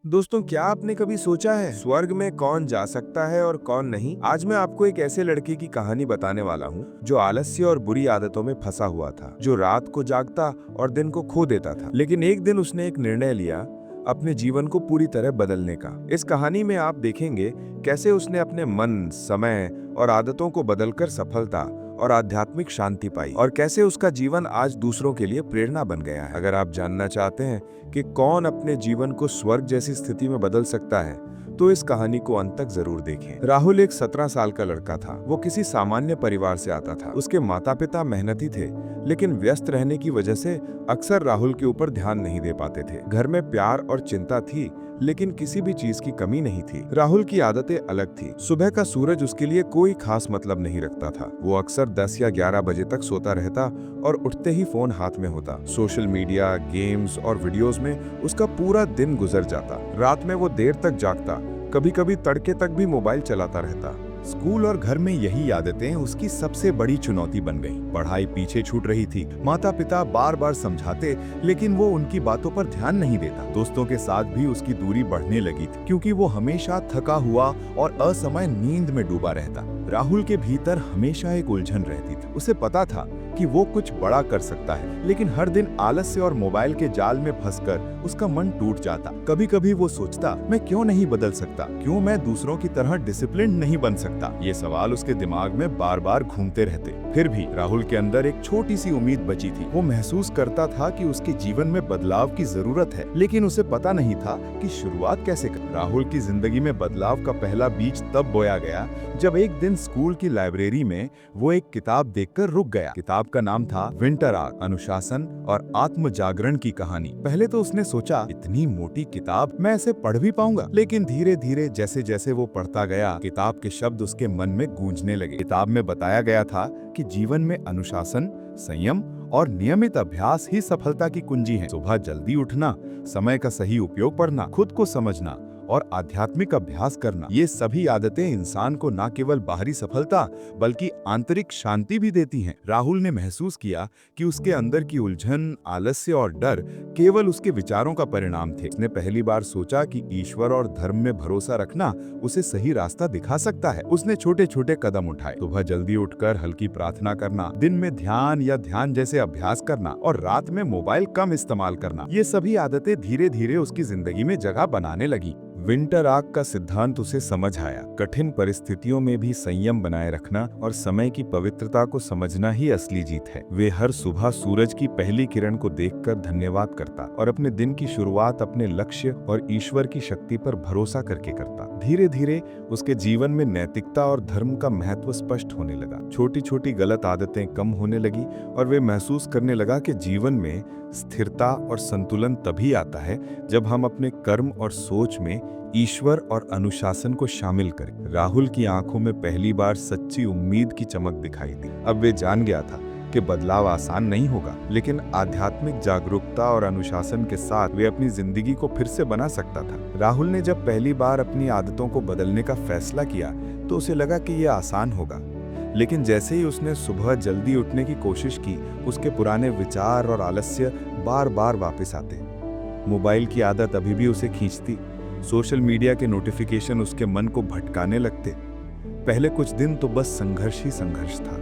दोस्तों, क्या आपने कभी सोचा है स्वर्ग में कौन जा सकता है और कौन नहीं? आज मैं आपको एक ऐसे लड़के की कहानी बताने वाला हूँ जो आलस्य और बुरी आदतों में फंसा हुआ था, जो रात को जागता और दिन को खो देता था। लेकिन एक दिन उसने एक निर्णय लिया, अपने जीवन को पूरी तरह बदलने का। इस कहानी में आप देखेंगे कैसे उसने अपने मन, समय और आदतों को बदलकर सफलता और आध्यात्मिक शांति पाई, और कैसे उसका जीवन आज दूसरों के लिए प्रेरणा बन गया है। अगर आप जानना चाहते हैं कि कौन अपने जीवन को स्वर्ग जैसी स्थिति में बदल सकता है, तो इस कहानी को अंत तक जरूर देखें। राहुल एक 17 साल का लड़का था। वो किसी सामान्य परिवार से आता था। उसके माता पिता मेहनती थे, लेकिन व्यस्त रहने की वजह से अक्सर राहुल के ऊपर ध्यान नहीं दे पाते थे। घर में प्यार और चिंता थी, लेकिन किसी भी चीज की कमी नहीं थी। राहुल की आदतें अलग थी। सुबह का सूरज उसके लिए कोई खास मतलब नहीं रखता था। वो अक्सर 10 या 11 बजे तक सोता रहता और उठते ही फोन हाथ में होता। सोशल मीडिया, गेम्स और वीडियोस में उसका पूरा दिन गुजर जाता। रात में वो देर तक जागता, कभी कभी तड़के तक भी मोबाइल चलाता रहता। स्कूल और घर में यही आदतें उसकी सबसे बड़ी चुनौती बन गईं। पढ़ाई पीछे छूट रही थी। माता पिता बार बार समझाते, लेकिन वो उनकी बातों पर ध्यान नहीं देता। दोस्तों के साथ भी उसकी दूरी बढ़ने लगी थी, क्योंकि वो हमेशा थका हुआ और असमय नींद में डूबा रहता। राहुल के भीतर हमेशा एक उलझन रहती थी। उसे पता था कि वो कुछ बड़ा कर सकता है, लेकिन हर दिन आलस्य और मोबाइल के जाल में फंसकर उसका मन टूट जाता। कभी कभी वो सोचता, मैं क्यों नहीं बदल सकता? क्यों मैं दूसरों की तरह डिसिप्लिन नहीं बन सकता? ये सवाल उसके दिमाग में बार बार घूमते रहते। फिर भी राहुल के अंदर एक छोटी सी उम्मीद बची थी। वो महसूस करता था कि उसके जीवन में बदलाव की जरूरत है, लेकिन उसे पता नहीं था कि शुरुआत कैसे कर। राहुल की जिंदगी में बदलाव का पहला बीज तब बोया गया जब एक दिन स्कूल की लाइब्रेरी में वो एक किताब देखकर रुक गया। किताब का नाम था विंटर आर्क, अनुशासन और आत्म जागरण की कहानी। पहले तो उसने सोचा, इतनी मोटी किताब, मैं इसे पढ़ भी पाऊंगा? लेकिन धीरे धीरे जैसे जैसे वो पढ़ता गया, किताब के शब्द उसके मन में गूंजने लगे। किताब में बताया गया था कि जीवन में अनुशासन, संयम और नियमित अभ्यास ही सफलता की कुंजी है। सुबह जल्दी उठना, समय का सही उपयोग करना, खुद को समझना और आध्यात्मिक अभ्यास करना, ये सभी आदतें इंसान को न केवल बाहरी सफलता बल्कि आंतरिक शांति भी देती हैं। राहुल ने महसूस किया कि उसके अंदर की उलझन, आलस्य और डर केवल उसके विचारों का परिणाम थे। उसने पहली बार सोचा कि ईश्वर और धर्म में भरोसा रखना उसे सही रास्ता दिखा सकता है। उसने छोटे छोटे कदम उठाए। सुबह जल्दी उठकर हल्की प्रार्थना करना, दिन में ध्यान या ध्यान जैसे अभ्यास करना और रात में मोबाइल कम इस्तेमाल करना, ये सभी आदतें धीरे धीरे उसकी जिंदगी में जगह बनाने लगी। विंटर आर्क का सिद्धांत उसे समझ आया। कठिन परिस्थितियों में भी संयम बनाए रखना और समय की पवित्रता को समझना ही असली जीत है। वे हर सुबह सूरज की पहली किरण को देखकर धन्यवाद करता और अपने दिन की शुरुआत अपने लक्ष्य और ईश्वर की शक्ति पर भरोसा करके करता। धीरे धीरे उसके जीवन में नैतिकता और धर्म का महत्व स्पष्ट होने लगा। छोटी छोटी गलत आदतें कम होने लगी और वे महसूस करने लगा कि जीवन में स्थिरता और संतुलन तभी आता है जब हम अपने कर्म और सोच में ईश्वर और अनुशासन को शामिल करें। राहुल की आंखों में पहली बार सच्ची उम्मीद की चमक दिखाई दी। अब वे जान गया था कि बदलाव आसान नहीं होगा, लेकिन आध्यात्मिक जागरूकता और अनुशासन के साथ वे अपनी जिंदगी को फिर से बना सकता था। राहुल ने जब पहली बार अपनी आदतों को बदलने का फैसला किया तो उसे लगा कि यह आसान होगा, लेकिन जैसे ही उसने सुबह जल्दी उठने की कोशिश की, उसके पुराने विचार और आलस्य बार बार वापस आते। मोबाइल की आदत अभी भी उसे खींचती। सोशल मीडिया के नोटिफिकेशन उसके मन को भटकाने लगते। पहले कुछ दिन तो बस संघर्ष ही संघर्ष था।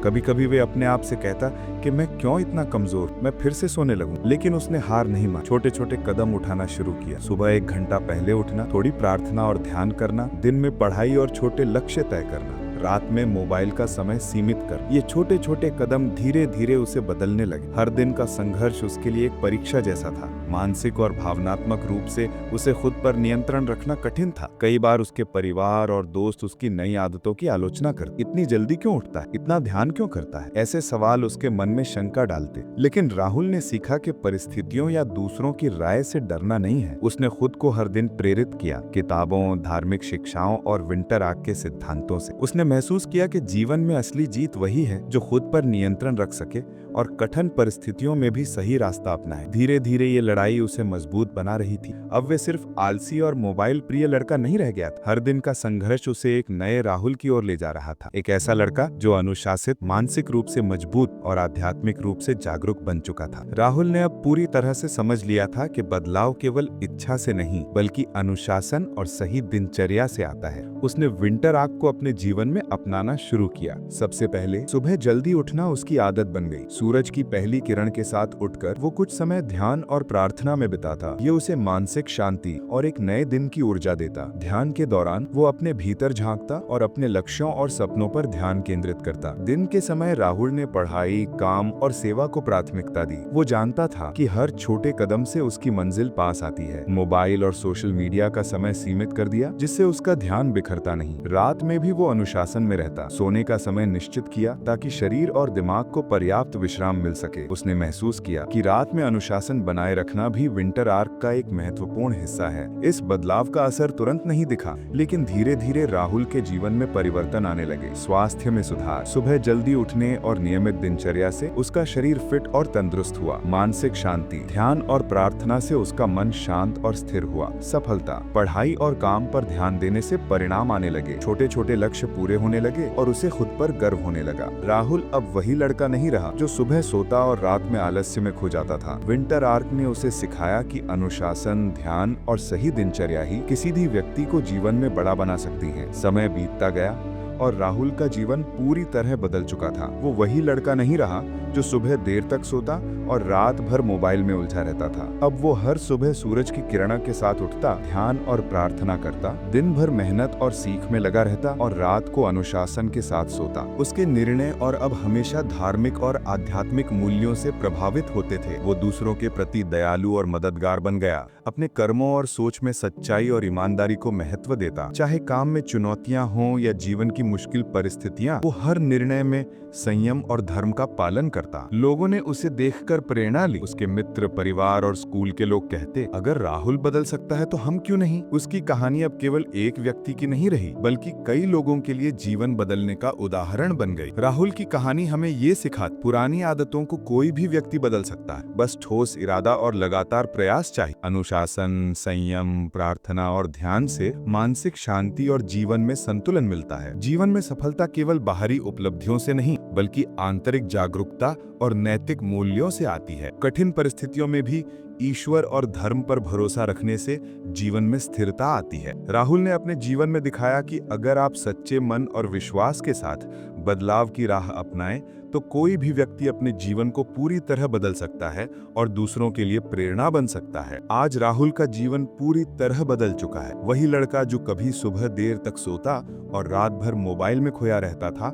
कभी कभी वे अपने आप से कहता कि मैं क्यों इतना कमजोर, मैं फिर से सोने लगूं। लेकिन उसने हार नहीं मानी। छोटे छोटे कदम उठाना शुरू किया। सुबह 1 घंटा पहले उठना, थोड़ी प्रार्थना और ध्यान करना, दिन में पढ़ाई और छोटे लक्ष्य तय करना, रात में मोबाइल का समय सीमित कर। ये छोटे छोटे कदम धीरे धीरे उसे बदलने लगे। हर दिन का संघर्ष उसके लिए एक परीक्षा जैसा था। मानसिक और भावनात्मक रूप से उसे खुद पर नियंत्रण रखना कठिन था। कई बार उसके परिवार और दोस्त उसकी नई आदतों की आलोचना करते। इतनी जल्दी क्यों उठता है, इतना ध्यान क्यों करता है, ऐसे सवाल उसके मन में शंका डालते। लेकिन राहुल ने सीखा कि परिस्थितियों या दूसरों की राय से डरना नहीं है। उसने खुद को हर दिन प्रेरित किया, किताबों, धार्मिक शिक्षाओं और विंटर आर्क के सिद्धांतों से। उसने महसूस किया कि जीवन में असली जीत वही है जो खुद पर नियंत्रण रख सके और कठिन परिस्थितियों में भी सही रास्ता अपनाए। धीरे धीरे ये लड़ाई उसे मजबूत बना रही थी। अब वे सिर्फ आलसी और मोबाइल प्रिय लड़का नहीं रह गया था। हर दिन का संघर्ष उसे एक नए राहुल की ओर ले जा रहा था। एक ऐसा लड़का जो अनुशासित, मानसिक रूप से मजबूत और आध्यात्मिक रूप से जागरूक बन चुका था। राहुल ने अब पूरी तरह से समझ लिया था कि बदलाव केवल इच्छा से नहीं बल्कि अनुशासन और सही दिनचर्या से आता है। उसने विंटर आर्क को अपने जीवन में अपनाना शुरू किया। सबसे पहले सुबह जल्दी उठना उसकी आदत बन गई। सूरज की पहली किरण के साथ उठकर वो कुछ समय ध्यान और प्रार्थना में बिताता। ये उसे मानसिक शांति और एक नए दिन की ऊर्जा देता। ध्यान के दौरान वो अपने भीतर झांकता और अपने लक्ष्यों और सपनों पर ध्यान केंद्रित करता। दिन के समय राहुल ने पढ़ाई, काम और सेवा को प्राथमिकता दी। वो जानता था कि हर छोटे कदम से उसकी मंजिल पास आती है। मोबाइल और सोशल मीडिया का समय सीमित कर दिया, जिससे उसका ध्यान बिखरता नहीं। रात में भी वो अनुशासन में रहता। सोने का समय निश्चित किया ताकि शरीर और दिमाग को पर्याप्त विश्राम मिल सके। उसने महसूस किया कि रात में अनुशासन बनाए रखना भी विंटर आर्क का एक महत्वपूर्ण हिस्सा है। इस बदलाव का असर तुरंत नहीं दिखा, लेकिन धीरे धीरे राहुल के जीवन में परिवर्तन आने लगे। स्वास्थ्य में सुधार, सुबह जल्दी उठने और नियमित दिनचर्या से उसका शरीर फिट और तंदुरुस्त हुआ। मानसिक शांति, ध्यान और प्रार्थना से उसका मन शांत और स्थिर हुआ। सफलता, पढ़ाई और काम पर ध्यान देने से परिणाम आने लगे। छोटे छोटे लक्ष्य पूरे होने लगे और उसे खुद पर गर्व होने लगा। राहुल अब वही लड़का नहीं रहा जो सुबह सोता और रात में आलस्य में खो जाता था। विंटर आर्क ने उसे सिखाया कि अनुशासन, ध्यान और सही दिनचर्या ही किसी भी व्यक्ति को जीवन में बड़ा बना सकती है। समय बीतता गया और राहुल का जीवन पूरी तरह बदल चुका था। वो वही लड़का नहीं रहा जो सुबह देर तक सोता और रात भर मोबाइल में उलझा रहता था। अब वो हर सुबह सूरज की किरणों के साथ उठता, ध्यान और प्रार्थना करता, दिन भर मेहनत और सीख में लगा रहता और रात को अनुशासन के साथ सोता। उसके निर्णय और अब हमेशा धार्मिक और आध्यात्मिक मूल्यों से प्रभावित होते थे। वो दूसरों के प्रति दयालु और मददगार बन गया। अपने कर्मों और सोच में सच्चाई और ईमानदारी को महत्व देता। चाहे काम में चुनौतियां हों या जीवन की मुश्किल परिस्थितियां, वो हर निर्णय में संयम और धर्म का पालन करता। लोगों ने उसे देखकर प्रेरणा ली। उसके मित्र, परिवार और स्कूल के लोग कहते, अगर राहुल बदल सकता है तो हम क्यों नहीं। उसकी कहानी अब केवल एक व्यक्ति की नहीं रही, बल्कि कई लोगों के लिए जीवन बदलने का उदाहरण बन गई। राहुल की कहानी हमें ये सिखाती, पुरानी आदतों को कोई भी व्यक्ति बदल सकता है, बस ठोस इरादा और लगातार प्रयास चाहिए। अनुशासन, संयम, प्रार्थना और ध्यान से मानसिक शांति और जीवन में संतुलन मिलता है। जीवन में सफलता केवल बाहरी उपलब्धियों से नहीं बल्कि आंतरिक जागरूकता और नैतिक मूल्यों से आती है। कठिन परिस्थितियों में भी ईश्वर और धर्म पर भरोसा रखने से जीवन में स्थिरता आती है। राहुल ने अपने जीवन में दिखाया कि अगर आप सच्चे मन और विश्वास के साथ बदलाव की राह अपनाएं तो कोई भी व्यक्ति अपने जीवन को पूरी तरह बदल सकता है और दूसरों के लिए प्रेरणा बन सकता है। आज राहुल का जीवन पूरी तरह बदल चुका है। वही लड़का जो कभी सुबह देर तक सोता और रात भर मोबाइल में खोया रहता था,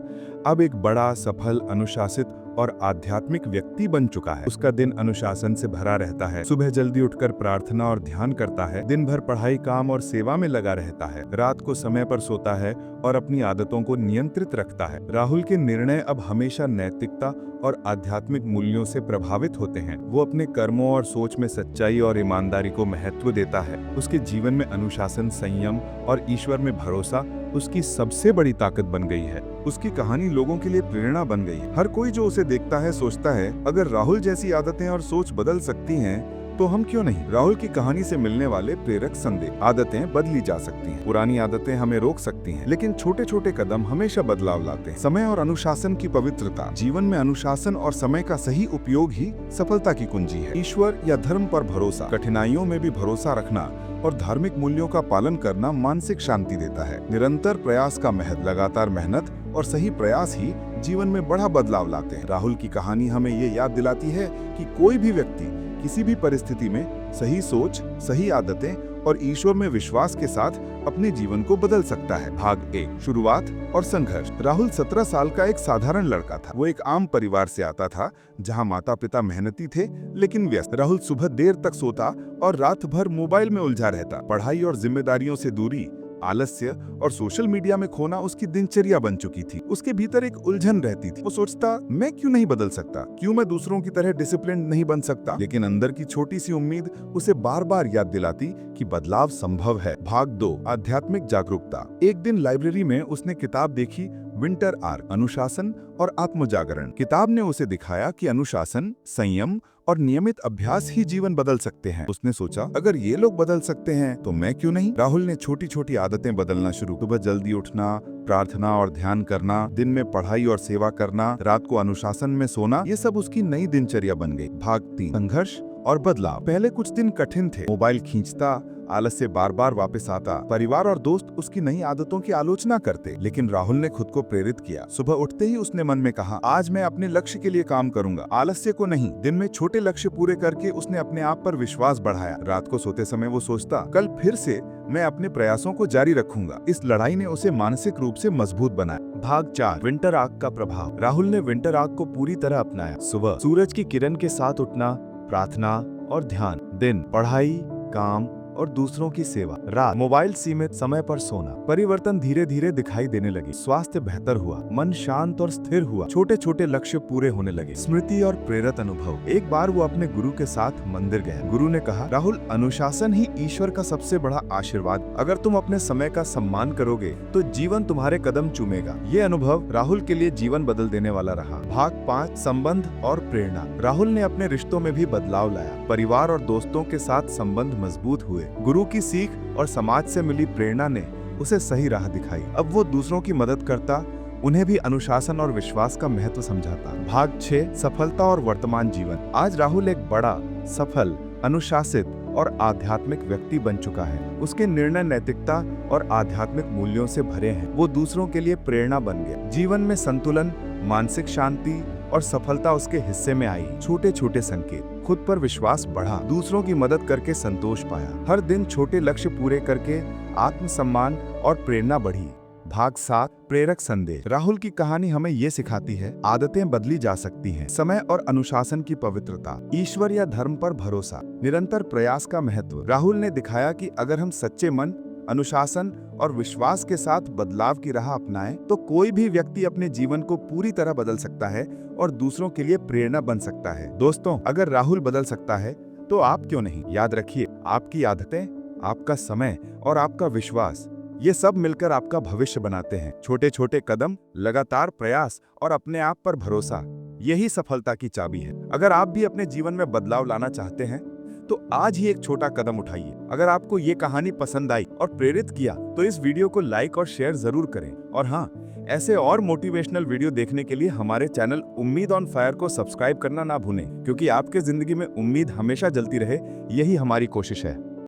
अब एक बड़ा, सफल, अनुशासित और आध्यात्मिक व्यक्ति बन चुका है। उसका दिन अनुशासन से भरा रहता है। सुबह जल्दी उठकर प्रार्थना और ध्यान करता है। दिन भर पढ़ाई, काम और सेवा में लगा रहता है। रात को समय पर सोता है और अपनी आदतों को नियंत्रित रखता है। राहुल के निर्णय अब हमेशा नैतिकता और आध्यात्मिक मूल्यों से प्रभावित होते हैं। वो अपने कर्मों और सोच में सच्चाई और ईमानदारी को महत्व देता है। उसके जीवन में अनुशासन, संयम और ईश्वर में भरोसा उसकी सबसे बड़ी ताकत बन गई है। उसकी कहानी लोगों के लिए प्रेरणा बन गई है। हर कोई जो उसे देखता है सोचता है, अगर राहुल जैसी आदतें और सोच बदल सकती हैं तो हम क्यों नहीं। राहुल की कहानी से मिलने वाले प्रेरक संदेश, आदतें बदली जा सकती हैं, पुरानी आदतें हमें रोक सकती हैं, लेकिन छोटे छोटे कदम हमेशा बदलाव लाते हैं। समय और अनुशासन की पवित्रता, जीवन में अनुशासन और समय का सही उपयोग ही सफलता की कुंजी है। ईश्वर या धर्म पर भरोसा, कठिनाइयों में भी भरोसा रखना और धार्मिक मूल्यों का पालन करना मानसिक शांति देता है। निरंतर प्रयास का महत्व, लगातार मेहनत और सही प्रयास ही जीवन में बड़ा बदलाव लाते हैं। राहुल की कहानी हमें ये याद दिलाती है कि कोई भी व्यक्ति किसी भी परिस्थिति में सही सोच, सही आदतें और ईश्वर में विश्वास के साथ अपने जीवन को बदल सकता है। भाग 1, शुरुआत और संघर्ष। राहुल 17 साल का एक साधारण लड़का था। वो एक आम परिवार से आता था जहां माता पिता मेहनती थे लेकिन व्यस्त। राहुल सुबह देर तक सोता और रात भर मोबाइल में उलझा रहता। पढ़ाई और जिम्मेदारियों से दूरी, आलस्य और सोशल मीडिया में खोना उसकी दिनचर्या बन चुकी थी। उसके भीतर एक उलझन रहती थी। वो सोचता, मैं क्यों नहीं बदल सकता, क्यों मैं दूसरों की तरह डिसिप्लिन नहीं बन सकता। लेकिन अंदर की छोटी सी उम्मीद उसे बार बार याद दिलाती कि बदलाव संभव है। भाग 2, आध्यात्मिक जागरूकता। एक दिन लाइब्रेरी में उसने किताब देखी, विंटर आर्क, अनुशासन और आत्मजागरण। किताब ने उसे दिखाया कि अनुशासन, संयम और नियमित अभ्यास ही जीवन बदल सकते हैं। उसने सोचा, अगर ये लोग बदल सकते हैं तो मैं क्यों नहीं। राहुल ने छोटी छोटी आदतें बदलना शुरू। सुबह जल्दी उठना, प्रार्थना और ध्यान करना, दिन में पढ़ाई और सेवा करना, रात को अनुशासन में सोना, ये सब उसकी नई दिनचर्या बन गई। भाग 3, संघर्ष और बदलाव। पहले कुछ दिन कठिन थे। मोबाइल खींचता, आलस से बार बार वापस आता, परिवार और दोस्त उसकी नई आदतों की आलोचना करते, लेकिन राहुल ने खुद को प्रेरित किया। सुबह उठते ही उसने मन में कहा, आज मैं अपने लक्ष्य के लिए काम करूंगा, आलस्य को नहीं। दिन में छोटे लक्ष्य पूरे करके उसने अपने आप पर विश्वास बढ़ाया। रात को सोते समय वो सोचता, कल फिर से मैं अपने प्रयासों को जारी रखूंगा। इस लड़ाई ने उसे मानसिक रूप से मजबूत बनाया। भाग 4, विंटर आर्क का प्रभाव। राहुल ने विंटर आर्क को पूरी तरह अपनाया। सुबह सूरज की किरण के साथ उठना, प्रार्थना और ध्यान। दिन पढ़ाई, काम और दूसरों की सेवा। रात मोबाइल सीमित, समय पर सोना। परिवर्तन धीरे धीरे दिखाई देने लगे। स्वास्थ्य बेहतर हुआ, मन शांत और स्थिर हुआ, छोटे छोटे लक्ष्य पूरे होने लगे। स्मृति और प्रेरक अनुभव। एक बार वो अपने गुरु के साथ मंदिर गए। गुरु ने कहा, राहुल, अनुशासन ही ईश्वर का सबसे बड़ा आशीर्वाद। अगर तुम अपने समय का सम्मान करोगे तो जीवन तुम्हारे कदम चूमेगा। ये अनुभव राहुल के लिए जीवन बदल देने वाला रहा। भाग 5, संबंध और प्रेरणा। राहुल ने अपने रिश्तों में भी बदलाव लाया। परिवार और दोस्तों के साथ संबंध मजबूत हुए। गुरु की सीख और समाज से मिली प्रेरणा ने उसे सही राह दिखाई। अब वो दूसरों की मदद करता, उन्हें भी अनुशासन और विश्वास का महत्व समझाता। भाग 6, सफलता और वर्तमान जीवन। आज राहुल एक बड़ा, सफल, अनुशासित और आध्यात्मिक व्यक्ति बन चुका है। उसके निर्णय नैतिकता और आध्यात्मिक मूल्यों से भरे हैं। वो दूसरों के लिए प्रेरणा बन गया। जीवन में संतुलन, मानसिक शांति और सफलता उसके हिस्से में आई। छोटे छोटे संकेत। खुद पर विश्वास बढ़ा, दूसरों की मदद करके संतोष पाया, हर दिन छोटे लक्ष्य पूरे करके आत्मसम्मान और प्रेरणा बढ़ी। भाग 7, प्रेरक संदेश। राहुल की कहानी हमें ये सिखाती है, आदतें बदली जा सकती हैं। समय और अनुशासन की पवित्रता, ईश्वर या धर्म पर भरोसा, निरंतर प्रयास का महत्व। राहुल ने दिखाया कि अगर हम सच्चे मन, अनुशासन और विश्वास के साथ बदलाव की राह अपनाएं, तो कोई भी व्यक्ति अपने जीवन को पूरी तरह बदल सकता है और दूसरों के लिए प्रेरणा बन सकता है। दोस्तों, अगर राहुल बदल सकता है तो आप क्यों नहीं। याद रखिए, आपकी आदतें, आपका समय और आपका विश्वास, ये सब मिलकर आपका भविष्य बनाते हैं। छोटे छोटे कदम, लगातार प्रयास और अपने आप पर भरोसा, यही सफलता की चाबी है। अगर आप भी अपने जीवन में बदलाव लाना चाहते हैं तो आज ही एक छोटा कदम उठाइए। अगर आपको ये कहानी पसंद आई और प्रेरित किया तो इस वीडियो को लाइक और शेयर जरूर करें। और हाँ, ऐसे और मोटिवेशनल वीडियो देखने के लिए हमारे चैनल उम्मीद ऑन फायर को सब्सक्राइब करना ना भूलें, क्योंकि आपके जिंदगी में उम्मीद हमेशा जलती रहे, यही हमारी कोशिश है।